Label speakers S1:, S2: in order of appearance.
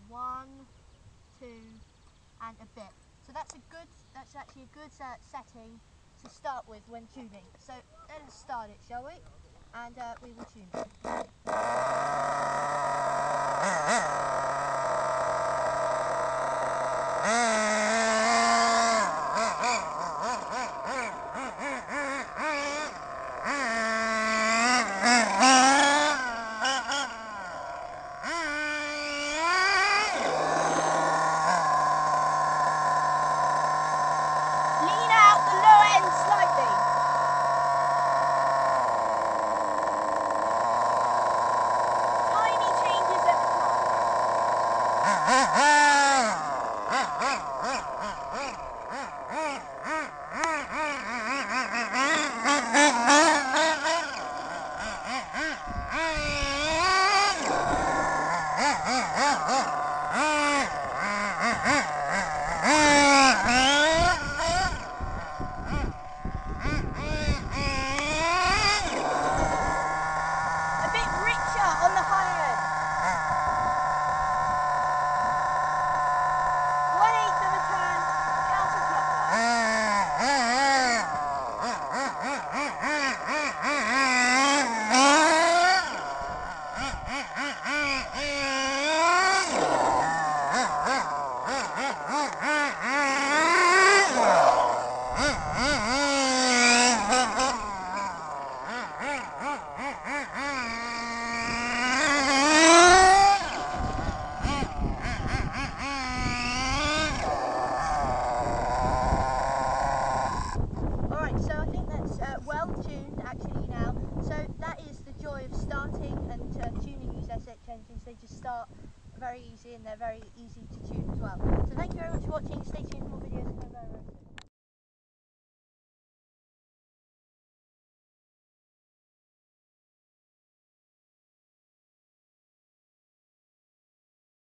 S1: 1, 2 and a bit. So that's actually a good setting to start with when tuning. So let us start it, shall we? And we will tune it. Lean out the low end slightly. Tiny changes at the top. A bit richer on the high end. 1/8 of a turn counterclockwise. Alright, so I think that's well tuned actually now. So that is the joy of starting and tuning these SH engines. They just start very easy and they're very easy to tune as well. So thank you very much for watching. Stay tuned for more videos. Very soon.